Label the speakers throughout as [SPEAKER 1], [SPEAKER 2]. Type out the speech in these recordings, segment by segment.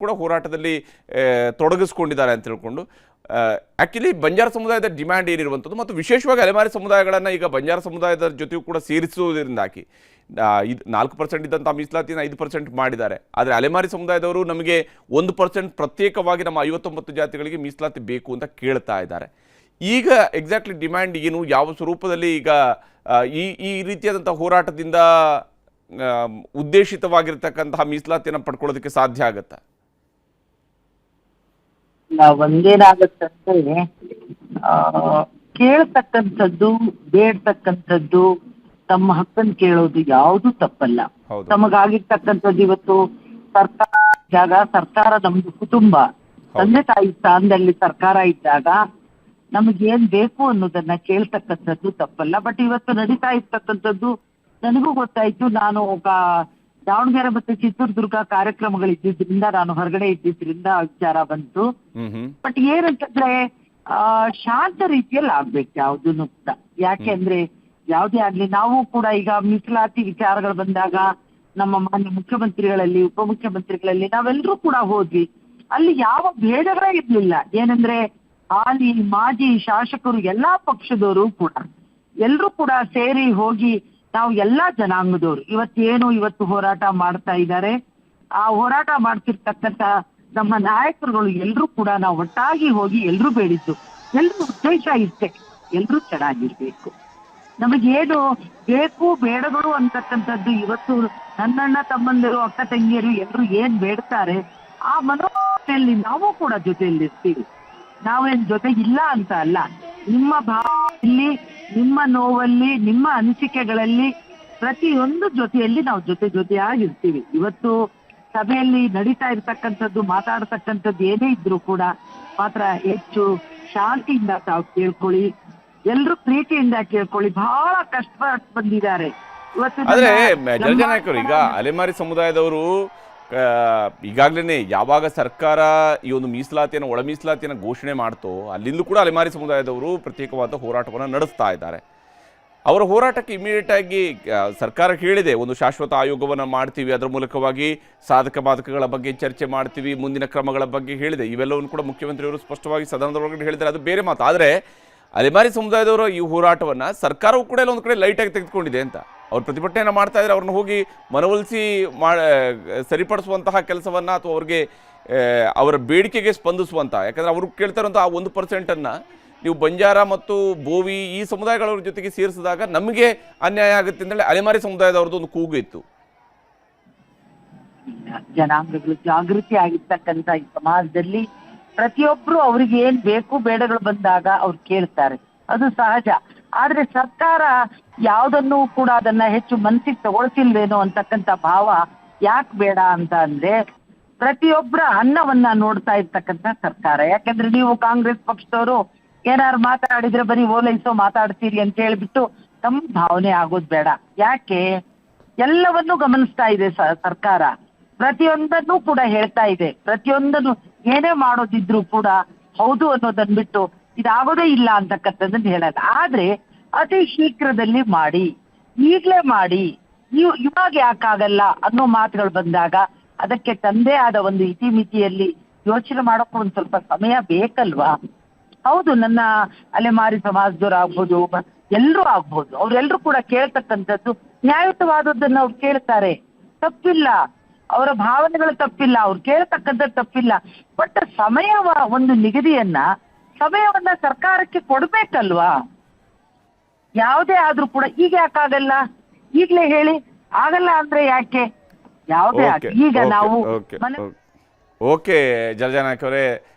[SPEAKER 1] ಕೂಡ ಹೋರಾಟದಲ್ಲಿ ತೊಡಗಿಸ್ಕೊಂಡಿದ್ದಾರೆ ಅಂತ ಹೇಳ್ಕೊಂಡು ಆ್ಯಕ್ಚುಲಿ ಬಂಜಾರ ಸಮುದಾಯದ ಡಿಮ್ಯಾಂಡ್ ಏನಿರುವಂಥದ್ದು ಮತ್ತು ವಿಶೇಷವಾಗಿ ಅಲೆಮಾರಿ ಸಮುದಾಯಗಳನ್ನು ಈಗ ಬಂಜಾರ ಸಮುದಾಯದ ಜೊತೆಗೂ ಕೂಡ ಸೇರಿಸುವುದರಿಂದಾಗಿ 4% ಇದ್ದಂಥ ಮೀಸಲಾತಿನ 5% ಮಾಡಿದ್ದಾರೆ. ಆದರೆ ಅಲೆಮಾರಿ ಸಮುದಾಯದವರು ನಮಗೆ 1% ಪ್ರತ್ಯೇಕವಾಗಿ ನಮ್ಮ 59 ಜಾತಿಗಳಿಗೆ ಮೀಸಲಾತಿ ಬೇಕು ಅಂತ ಕೇಳ್ತಾ ಇದ್ದಾರೆ. ಈಗ ಎಕ್ಸಾಕ್ಟ್ಲಿ ಡಿಮ್ಯಾಂಡ್ ಏನು, ಯಾವ ಸ್ವರೂಪದಲ್ಲಿ ಈಗ ಈ ರೀತಿಯಾದಂಥ ಹೋರಾಟದಿಂದ ಉದ್ದೇಶಿತವಾಗಿರ್ತಕ್ಕಂತಹ ಮೀಸಲಾತಿಯನ್ನು ಪಡ್ಕೊಳ್ಳೋದಕ್ಕೆ ಸಾಧ್ಯ ಆಗುತ್ತಾ?
[SPEAKER 2] ಒಂದೇನಾಗತ್ತಂದ್ರೆ ಕೇಳ್ತಕ್ಕಂಥದ್ದು ಬೇಡ್ತಕ್ಕಂಥದ್ದು ತಮ್ಮ ಹಕ್ಕನ್ನು ಕೇಳೋದು ಯಾವುದು ತಪ್ಪಲ್ಲ. ತಮಗಾಗಿರ್ತಕ್ಕಂಥದ್ದು ಇವತ್ತು ಸರ್ಕಾರ ನಮ್ದು ಕುಟುಂಬ, ತಂದೆ ತಾಯಿ ಸ್ಥಾನದಲ್ಲಿ ಸರ್ಕಾರ ಇದ್ದಾಗ ನಮಗೇನ್ ಬೇಕು ಅನ್ನೋದನ್ನ ಕೇಳ್ತಕ್ಕಂಥದ್ದು ತಪ್ಪಲ್ಲ. ಬಟ್ ಇವತ್ತು ನಡೀತಾ ಇರ್ತಕ್ಕಂಥದ್ದು ನನಗೂ ಗೊತ್ತಾಯ್ತು. ನಾನು ದಾವಣಗೆರೆ ಮತ್ತೆ ಚಿತ್ರದುರ್ಗ ಕಾರ್ಯಕ್ರಮಗಳಿದ್ದಿದ್ರಿಂದ ನಾನು ಹೊರಗಡೆ ಇದ್ದಿದ್ರಿಂದ ವಿಚಾರ ಬಂತು. ಬಟ್ ಏನಂತಂದ್ರೆ ಶಾಂತ ರೀತಿಯಲ್ಲಿ ಆಗ್ಬೇಕು ಯಾವುದನ್ನು ಕೂಡ. ಯಾಕೆ ಅಂದ್ರೆ ಯಾವುದೇ ಆಗ್ಲಿ, ನಾವು ಕೂಡ ಈಗ ಮೀಸಲಾತಿ ವಿಚಾರಗಳು ಬಂದಾಗ ನಮ್ಮ ಮಾನ್ಯ ಮುಖ್ಯಮಂತ್ರಿಗಳಲ್ಲಿ ಉಪಮುಖ್ಯಮಂತ್ರಿಗಳಲ್ಲಿ ನಾವೆಲ್ಲರೂ ಕೂಡ ಹೋದ್ವಿ. ಅಲ್ಲಿ ಯಾವ ಭೇದಗಳೇ ಇರ್ಲಿಲ್ಲ. ಏನಂದ್ರೆ ಹಾಲಿ ಮಾಜಿ ಶಾಸಕರು ಎಲ್ಲಾ ಪಕ್ಷದವರು ಕೂಡ ಎಲ್ರೂ ಕೂಡ ಸೇರಿ ಹೋಗಿ ನಾವು ಎಲ್ಲಾ ಜನಾಂಗದವರು ಇವತ್ತು ಹೋರಾಟ ಮಾಡ್ತಾ ಇದ್ದಾರೆ. ಆ ಹೋರಾಟ ಮಾಡ್ತಿರ್ತಕ್ಕಂಥ ನಮ್ಮ ನಾಯಕರುಗಳು ಎಲ್ರೂ ಕೂಡ ನಾವು ಒಟ್ಟಾಗಿ ಹೋಗಿ ಎಲ್ರೂ ಬೇಡಿದ್ದು, ಎಲ್ರೂ ಉದ್ದೇಶ ಇಷ್ಟೇ, ಎಲ್ರೂ ಚೆನ್ನಾಗಿರ್ಬೇಕು. ನಮಗೇನು ಬೇಕು ಬೇಡಗಳು ಅಂತಕ್ಕಂಥದ್ದು ಇವತ್ತು ನನ್ನಣ್ಣ ತಮ್ಮಂದಿರು ಅಕ್ಕ ತಂಗಿಯರು ಎಲ್ರು ಏನ್ ಬೇಡ್ತಾರೆ ಆ ಮನೋಭಾವನೆಯಲ್ಲಿ ನಾವು ಕೂಡ ಜೊತೆಯಲ್ಲಿರ್ತೀವಿ. ನಾವೇನ್ ಜೊತೆಗಿಲ್ಲ ಅಂತ ಅಲ್ಲ. ನಿಮ್ಮ ಭಾವನೆಯಲ್ಲಿ, ನಿಮ್ಮ ನೋವಲ್ಲಿ, ನಿಮ್ಮ ಅನಿಸಿಕೆಗಳಲ್ಲಿ ಪ್ರತಿಯೊಂದು ಜೊತೆಯಲ್ಲಿ ನಾವು ಜೊತೆಯಾಗಿರ್ತೀವಿ. ಇವತ್ತು ಸಭೆಯಲ್ಲಿ ನಡೀತಾ ಇರ್ತಕ್ಕಂಥದ್ದು ಮಾತಾಡ್ತಕ್ಕಂಥದ್ದು ಏನೇ ಇದ್ರು ಕೂಡ ಮಾತ್ರ ಹೆಚ್ಚು ಶಾಂತಿಯಿಂದ ತಾವು ಕೇಳ್ಕೊಳ್ಳಿ, ಎಲ್ರು ಪ್ರೀತಿಯಿಂದ ಕೇಳ್ಕೊಳ್ಳಿ. ಬಹಳ ಕಷ್ಟ ಬಂದಿದ್ದಾರೆ ಇವತ್ತು.
[SPEAKER 1] ಆದ್ರೆ ಜಲಜನಾಯಕರು ಈಗ ಅಲೆಮಾರಿ ಸಮುದಾಯದವರು ಈಗಾಗಲೇ ಯಾವಾಗ ಸರ್ಕಾರ ಈ ಒಂದು ಮೀಸಲಾತಿಯನ್ನು ಒಳ ಮೀಸಲಾತಿಯನ್ನು ಘೋಷಣೆ ಮಾಡ್ತೋ ಅಲ್ಲಿಂದಲೂ ಕೂಡ ಅಲೆಮಾರಿ ಸಮುದಾಯದವರು ಪ್ರತ್ಯೇಕವಾದ ಹೋರಾಟವನ್ನು ನಡೆಸ್ತಾ ಇದ್ದಾರೆ. ಅವರ ಹೋರಾಟಕ್ಕೆ ಇಮಿಡಿಯೇಟ್ ಆಗಿ ಸರ್ಕಾರ ಹೇಳಿದೆ, ಒಂದು ಶಾಶ್ವತ ಆಯೋಗವನ್ನು ಮಾಡ್ತೀವಿ, ಅದರ ಮೂಲಕವಾಗಿ ಸಾಧಕ ಬಾಧಕಗಳ ಬಗ್ಗೆ ಚರ್ಚೆ ಮಾಡ್ತೀವಿ, ಮುಂದಿನ ಕ್ರಮಗಳ ಬಗ್ಗೆ ಹೇಳಿದೆ. ಇವೆಲ್ಲವನ್ನು ಕೂಡ ಮುಖ್ಯಮಂತ್ರಿಯವರು ಸ್ಪಷ್ಟವಾಗಿ ಸದನದೊಳಗಡೆ ಹೇಳಿದ್ದಾರೆ. ಅದು ಬೇರೆ ಮಾತು. ಆದರೆ ಅಲೆಮಾರಿ ಸಮುದಾಯದವರ ಈ ಹೋರಾಟವನ್ನು ಸರ್ಕಾರವು ಕೂಡ ಒಂದು ಕಡೆ ಲೈಟಾಗಿ ತೆಗೆದುಕೊಂಡಿದೆ ಅಂತ ಅವ್ರು ಪ್ರತಿಭಟನೆಯನ್ನು ಮಾಡ್ತಾ ಇದ್ದಾರೆ. ಅವ್ರನ್ನ ಹೋಗಿ ಮನವೊಲಿಸಿ ಸರಿಪಡಿಸುವಂತಹ ಕೆಲಸವನ್ನು ಅಥವಾ ಅವ್ರಿಗೆ ಅವರ ಬೇಡಿಕೆಗೆ ಸ್ಪಂದಿಸುವಂಥ, ಯಾಕಂದರೆ ಅವರು ಕೇಳ್ತಾ ಇರುವಂಥ ಆ 1%ಅನ್ನು ನೀವು ಬಂಜಾರ ಮತ್ತು ಬೋವಿ ಈ ಸಮುದಾಯಗಳವ್ರ ಜೊತೆಗೆ ಸೇರಿಸಿದಾಗ ನಮಗೆ ಅನ್ಯಾಯ ಆಗುತ್ತೆ ಅಂತೇಳಿ ಅಲೆಮಾರಿ ಸಮುದಾಯದವ್ರದ್ದು ಒಂದು ಕೂಗು ಇತ್ತು.
[SPEAKER 2] ಜನಾಂಗಗಳು ಜಾಗೃತಿ ಆಗಿರ್ತಕ್ಕಂಥ ಈ ಸಮಾಜದಲ್ಲಿ ಪ್ರತಿಯೊಬ್ರು ಅವ್ರಿಗೆ ಏನ್ ಬೇಕು ಬೇಡಗಳು ಬಂದಾಗ ಅವ್ರು ಕೇಳ್ತಾರೆ, ಅದು ಸಹಜ. ಆದ್ರೆ ಸರ್ಕಾರ ಯಾವ್ದನ್ನು ಕೂಡ ಅದನ್ನ ಹೆಚ್ಚು ಮನಸ್ಸಿಗೆ ತಗೊಳ್ತಿಲ್ವೇನೋ ಅಂತಕ್ಕಂಥ ಭಾವ ಯಾಕೆ ಬೇಡ ಅಂತ ಅಂದ್ರೆ ಪ್ರತಿಯೊಬ್ಬರ ಅನ್ನವನ್ನ ನೋಡ್ತಾ ಇರ್ತಕ್ಕಂಥ ಸರ್ಕಾರ. ಯಾಕಂದ್ರೆ ನೀವು ಕಾಂಗ್ರೆಸ್ ಪಕ್ಷದವರು ಏನಾರು ಮಾತಾಡಿದ್ರೆ ಬರೀ ಓಲೈಸೋ ಮಾತಾಡ್ತೀರಿ ಅಂತ ಹೇಳ್ಬಿಟ್ಟು ತಮ್ಮ ಭಾವನೆ ಆಗೋದ್ ಬೇಡ. ಯಾಕೆ ಎಲ್ಲವನ್ನೂ ಗಮನಿಸ್ತಾ ಇದೆ ಸರ್ಕಾರ, ಪ್ರತಿಯೊಂದನ್ನು ಕೂಡ ಹೇಳ್ತಾ ಇದೆ. ಪ್ರತಿಯೊಂದನ್ನು ಏನೇ ಮಾಡೋದಿದ್ರು ಕೂಡ ಹೌದು ಅನ್ನೋದನ್ ಬಿಟ್ಟು ಇದಾಗೋದೇ ಇಲ್ಲ ಅಂತಕ್ಕಂಥದ್ದನ್ನ ಹೇಳಲ್ಲ. ಆದ್ರೆ ಅತಿ ಶೀಘ್ರದಲ್ಲಿ ಮಾಡಿ, ಈಗ್ಲೇ ಮಾಡಿ, ಇವಾಗ ಯಾಕಾಗಲ್ಲ ಅನ್ನೋ ಮಾತುಗಳು ಬಂದಾಗ ಅದಕ್ಕೆ ತಂದೆ ಆದ ಒಂದು ಇತಿಮಿತಿಯಲ್ಲಿ ಯೋಚನೆ ಮಾಡೋಕೆ ಒಂದ್ ಸ್ವಲ್ಪ ಸಮಯ ಬೇಕಲ್ವಾ? ಹೌದು, ನನ್ನ ಅಲೆಮಾರಿ ಸಮಾಜದವ್ರು ಆಗ್ಬೋದು, ಎಲ್ರೂ ಆಗ್ಬೋದು, ಅವ್ರೆಲ್ರೂ ಕೂಡ ಕೇಳ್ತಕ್ಕಂಥದ್ದು ನ್ಯಾಯಯುತವಾದದ್ದನ್ನ ಅವ್ರು ಕೇಳ್ತಾರೆ, ತಪ್ಪಿಲ್ಲ. ಅವರ ಭಾವನೆಗಳು ತಪ್ಪಿಲ್ಲ, ಅವ್ರು ಕೇಳ್ತಕ್ಕಂಥದ್ದು ತಪ್ಪಿಲ್ಲ. ಬಟ್ ಒಂದು ನಿಗದಿಯನ್ನ ಸಮಯವನ್ನ ಸರ್ಕಾರಕ್ಕೆ ಕೊಡ್ಬೇಕಲ್ವಾ? ಯಾವುದೇ ಆದ್ರೂ ಕೂಡ ಈಗ ಯಾಕಾಗಲ್ಲ, ಈಗ್ಲೇ ಹೇಳಿ. ಆಗಲ್ಲ ಅಂದ್ರೆ ಯಾಕೆ? ಯಾವುದೇ ಈಗ ನಾವು
[SPEAKER 1] ಓಕೆ ಜಲಜನಾಯಕ್ ಅವರೇ,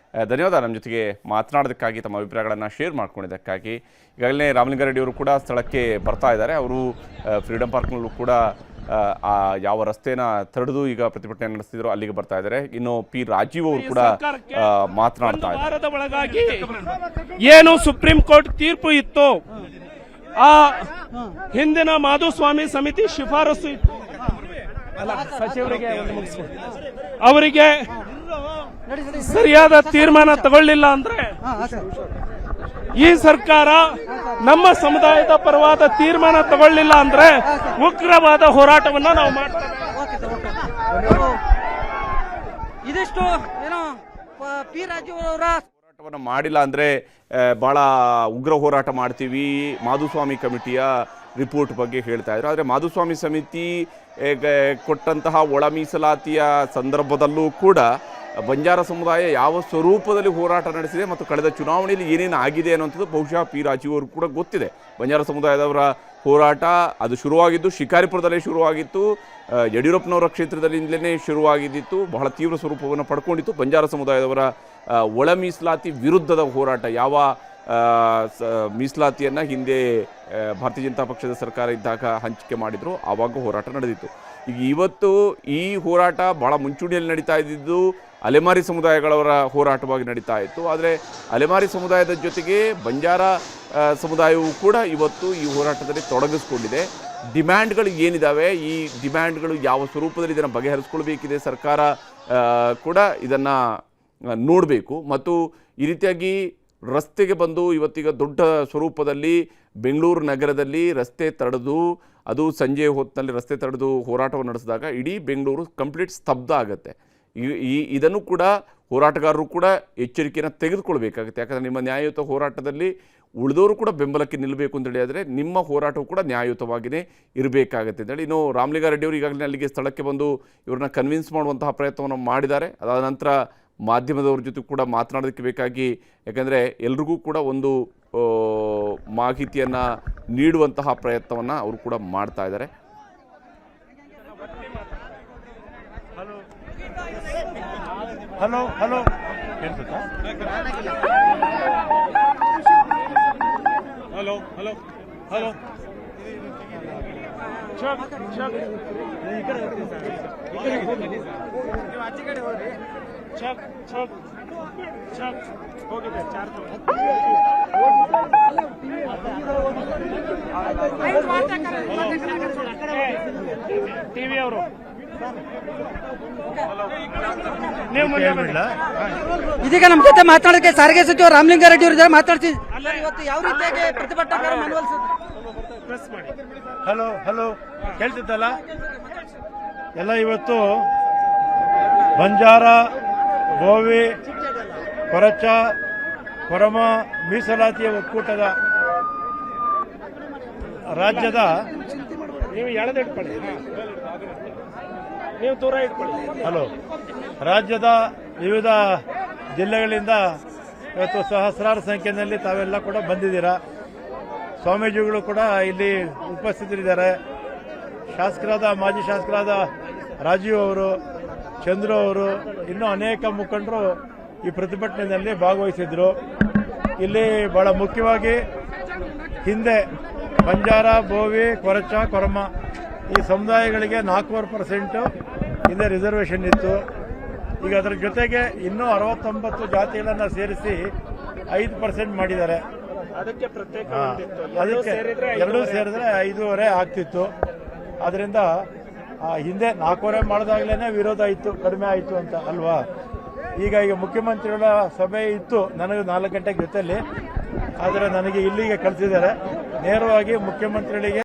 [SPEAKER 1] ಧನ್ಯವಾದ ನಮ್ಮ ಜೊತೆಗೆ ಮಾತನಾಡೋದಕ್ಕಾಗಿ, ತಮ್ಮ ಅಭಿಪ್ರಾಯಗಳನ್ನು ಶೇರ್ ಮಾಡ್ಕೊಂಡಿದ್ದಕ್ಕಾಗಿ. ಈಗಾಗಲೇ ರಾಮಲಿಂಗಾರೆಡ್ಡಿ ಅವರು ಕೂಡ ಸ್ಥಳಕ್ಕೆ ಬರ್ತಾ ಇದ್ದಾರೆ. ಅವರು ಫ್ರೀಡಂ ಪಾರ್ಕ್ನಲ್ಲೂ ಕೂಡ ಯಾವ ರಸ್ತೆನ ತಡೆದು ಈಗ ಪ್ರತಿಭಟನೆ ನಡೆಸ್ತಿದ್ರು ಅಲ್ಲಿಗೆ ಬರ್ತಾ ಇದ್ದಾರೆ. ಇನ್ನು ಪಿ ರಾಜೀವ್ ಅವರು ಕೂಡ ಮಾತನಾಡ್ತಾ ಇದ್ದಾರೆ.
[SPEAKER 3] ಏನು ಸುಪ್ರೀಂ ಕೋರ್ಟ್ ತೀರ್ಪು ಇತ್ತು, ಆ ಹಿಂದಿನ ಮಾಧುಸ್ವಾಮಿ ಸಮಿತಿ ಶಿಫಾರಸು ಇತ್ತು, ಅವರಿಗೆ ಸರಿಯಾದ ತೀರ್ಮಾನ ತಗೊಳ್ಳಿಲ್ಲ ಅಂದ್ರೆ ಈ ಸರ್ಕಾರ ನಮ್ಮ ಸಮುದಾಯದ ಪರವಾದ ತೀರ್ಮಾನ ತಗೊಳ್ಳಿಲ್ಲ ಅಂದ್ರೆ ಉಗ್ರವಾದ ಹೋರಾಟವನ್ನ ನಾವು ಮಾಡ್ತೇವೆ.
[SPEAKER 4] ಇದಿಷ್ಟು ಏನೋ ಪಿ ರಾಜು ಅವರ
[SPEAKER 1] ಹೋರಾಟವನ್ನು ಮಾಡಿಲ್ಲ ಅಂದರೆ ಭಾಳ ಉಗ್ರ ಹೋರಾಟ ಮಾಡ್ತೀವಿ ಮಾಧುಸ್ವಾಮಿ ಕಮಿಟಿಯ ರಿಪೋರ್ಟ್ ಬಗ್ಗೆ ಹೇಳ್ತಾ ಇದ್ರು. ಆದರೆ ಮಾಧುಸ್ವಾಮಿ ಸಮಿತಿ ಕೊಟ್ಟಂತಹ ಒಳ ಮೀಸಲಾತಿಯ ಸಂದರ್ಭದಲ್ಲೂ ಕೂಡ ಬಂಜಾರ ಸಮುದಾಯ ಯಾವ ಸ್ವರೂಪದಲ್ಲಿ ಹೋರಾಟ ನಡೆಸಿದೆ ಮತ್ತು ಕಳೆದ ಚುನಾವಣೆಯಲ್ಲಿ ಏನೇನು ಆಗಿದೆ ಅನ್ನೋಂಥದ್ದು ಬಹುಶಃ ಪಿ ರಾಜೀವ್ ಅವರು ಕೂಡ ಗೊತ್ತಿದೆ. ಬಂಜಾರ ಸಮುದಾಯದವರ ಹೋರಾಟ ಅದು ಶುರುವಾಗಿದ್ದು ಶಿಕಾರಿಪುರದಲ್ಲೇ ಶುರುವಾಗಿತ್ತು, ಯಡಿಯೂರಪ್ಪನವರ ಕ್ಷೇತ್ರದಲ್ಲಿಂದಲೇ ಶುರುವಾಗಿದ್ದಿತ್ತು, ಬಹಳ ತೀವ್ರ ಸ್ವರೂಪವನ್ನು ಪಡ್ಕೊಂಡಿತ್ತು. ಬಂಜಾರ ಸಮುದಾಯದವರ ಒಳ ಮೀಸಲಾತಿ ವಿರುದ್ಧದ ಹೋರಾಟ, ಯಾವ ಮೀಸಲಾತಿಯನ್ನು ಹಿಂದೆ ಭಾರತೀಯ ಜನತಾ ಪಕ್ಷದ ಸರ್ಕಾರ ಇದ್ದಾಗ ಹಂಚಿಕೆ ಮಾಡಿದ್ರು ಆವಾಗ ಹೋರಾಟ ನಡೆದಿತ್ತು. ಈಗ ಇವತ್ತು ಈ ಹೋರಾಟ ಭಾಳ ಮುಂಚೂಣಿಯಲ್ಲಿ ನಡೀತಾ ಇದ್ದಿದ್ದು ಅಲೆಮಾರಿ ಸಮುದಾಯಗಳವರ ಹೋರಾಟವಾಗಿ ನಡೀತಾ ಇತ್ತು. ಆದರೆ ಅಲೆಮಾರಿ ಸಮುದಾಯದ ಜೊತೆಗೆ ಬಂಜಾರ ಸಮುದಾಯವು ಕೂಡ ಇವತ್ತು ಈ ಹೋರಾಟದಲ್ಲಿ ತೊಡಗಿಸ್ಕೊಂಡಿದೆ. ಡಿಮ್ಯಾಂಡ್ಗಳು ಏನಿದ್ದಾವೆ, ಈ ಡಿಮ್ಯಾಂಡ್ಗಳು ಯಾವ ಸ್ವರೂಪದಲ್ಲಿ ಇದನ್ನು ಬಗೆಹರಿಸ್ಕೊಳ್ಬೇಕಿದೆ, ಸರ್ಕಾರ ಕೂಡ ಇದನ್ನು ನೋಡಬೇಕು. ಮತ್ತು ಈ ರೀತಿಯಾಗಿ ರಸ್ತೆಗೆ ಬಂದು ಇವತ್ತೀಗ ದೊಡ್ಡ ಸ್ವರೂಪದಲ್ಲಿ ಬೆಂಗಳೂರು ನಗರದಲ್ಲಿ ರಸ್ತೆ ತಡೆದು, ಅದು ಸಂಜೆ ಹೊತ್ತಿನಲ್ಲಿ ರಸ್ತೆ ತಡೆದು ಹೋರಾಟವನ್ನು ನಡೆಸಿದಾಗ ಇಡೀ ಬೆಂಗಳೂರು ಕಂಪ್ಲೀಟ್ ಸ್ತಬ್ಧ ಆಗುತ್ತೆ. ಇದನ್ನು ಕೂಡ ಹೋರಾಟಗಾರರು ಕೂಡ ಎಚ್ಚರಿಕೆಯನ್ನು ತೆಗೆದುಕೊಳ್ಬೇಕಾಗುತ್ತೆ. ಯಾಕಂದರೆ ನಿಮ್ಮ ನ್ಯಾಯಯುತ ಹೋರಾಟದಲ್ಲಿ ಉಳಿದವರು ಕೂಡ ಬೆಂಬಲಕ್ಕೆ ನಿಲ್ಲಬೇಕು ಅಂತೇಳಿ ಆದರೆ ನಿಮ್ಮ ಹೋರಾಟವು ಕೂಡ ನ್ಯಾಯಯುತವಾಗಿಯೇ ಇರಬೇಕಾಗತ್ತೆ ಅಂತೇಳಿ ಇನ್ನು ರಾಮಲಿಂಗಾರೆಡ್ಡಿ ಅವರು ಈಗಾಗಲೇ ಅಲ್ಲಿಗೆ ಸ್ಥಳಕ್ಕೆ ಬಂದು ಇವ್ರನ್ನ ಕನ್ವಿನ್ಸ್ ಮಾಡುವಂತಹ ಪ್ರಯತ್ನವನ್ನು ಮಾಡಿದ್ದಾರೆ. ಅದಾದ ನಂತರ ಮಾಧ್ಯಮದವ್ರ ಜೊತೆ ಕೂಡ ಮಾತನಾಡೋದಕ್ಕೆ ಬೇಕಾಗಿ, ಯಾಕಂದರೆ ಎಲ್ರಿಗೂ ಕೂಡ ಒಂದು ಮಾಹಿತಿಯನ್ನು ನೀಡುವಂತಹ ಪ್ರಯತ್ನವನ್ನು ಅವರು ಕೂಡ ಮಾಡ್ತಾ ಇದ್ದಾರೆ.
[SPEAKER 5] Hello hello hello hello hello check check check check check ಹೋಗಿದೆ ಚಾರ್ಜ್ ಟಿವಿ ಅವರು
[SPEAKER 4] ಇದೀಗ ನಮ್ಮ ಜೊತೆ ಮಾತನಾಡೋಕೆ ಸಾರಿಗೆ ಸಚಿವ ರಾಮಲಿಂಗಾರೆಡ್ಡಿ ಅವರು ಮಾತಾಡ್ತೀವಿ. ಇವತ್ತು ಯಾವ ರೀತಿಯಾಗಿ ಪ್ರತಿಭಟನಾ
[SPEAKER 5] ಪ್ರೆಸ್ ಮಾಡಿ. ಹಲೋ ಹಲೋ ಕೇಳ್ತಿದ್ದಲ್ಲ ಎಲ್ಲ, ಇವತ್ತು ಬಂಜಾರ, ಬೋವಿ, ಕೊರಚ, ಕೊರಮ ಮೀಸಲಾತಿಯ ಒಕ್ಕೂಟದ ರಾಜ್ಯದ, ನೀವು ಎಳೆದಿಟ್ಕೊಳ್ಳಿ, ನೀವು ದೂರ ಇಟ್ಕೊಳ್ಳಿ. ಹಲೋ, ರಾಜ್ಯದ ವಿವಿಧ ಜಿಲ್ಲೆಗಳಿಂದ ಇವತ್ತು ಸಹಸ್ರಾರು ಸಂಖ್ಯೆಯಲ್ಲಿ ತಾವೆಲ್ಲ ಕೂಡ ಬಂದಿದ್ದೀರಾ. ಸ್ವಾಮೀಜಿಗಳು ಕೂಡ ಇಲ್ಲಿ ಉಪಸ್ಥಿತರಿದ್ದಾರೆ. ಶಾಸಕರಾದ ಮಾಜಿ ಶಾಸಕರಾದ ರಾಜೀವ್ ಅವರು, ಚಂದ್ರು ಅವರು, ಇನ್ನೂ ಅನೇಕ ಮುಖಂಡರು ಈ ಪ್ರತಿಭಟನೆಯಲ್ಲಿ ಭಾಗವಹಿಸಿದ್ರು. ಇಲ್ಲಿ ಬಹಳ ಮುಖ್ಯವಾಗಿ ಹಿಂದೆ ಬಂಜಾರ, ಬೋವಿ, ಕೊರಚ, ಕೊರಮ ಈ ಸಮುದಾಯಗಳಿಗೆ 4% ಹಿಂದೆ ರಿಸರ್ವೇಷನ್ ಇತ್ತು. ಈಗ ಅದರ ಜೊತೆಗೆ ಇನ್ನೂ 69 ಜಾತಿಗಳನ್ನು ಸೇರಿಸಿ 5% ಮಾಡಿದ್ದಾರೆ. ಅದಕ್ಕೆ ಎರಡೂ ಸೇರಿದ್ರೆ 5.5 ಆಗ್ತಿತ್ತು. ಅದರಿಂದ ಹಿಂದೆ 4.5 ಮಾಡಿದಾಗಲೇ ವಿರೋಧ ಇತ್ತು, ಕಡಿಮೆ ಆಯಿತು ಅಂತ ಅಲ್ವಾ. ಈಗ ಮುಖ್ಯಮಂತ್ರಿಗಳ ಸಭೆ ಇತ್ತು ನನಗೆ 4 ಗಂಟೆಗೆ ಜೊತೆಯಲ್ಲಿ, ಆದರೆ ನನಗೆ ಇಲ್ಲಿಗೆ ಕಳಿಸಿದ್ದಾರೆ. ನೇರವಾಗಿ ಮುಖ್ಯಮಂತ್ರಿಗಳಿಗೆ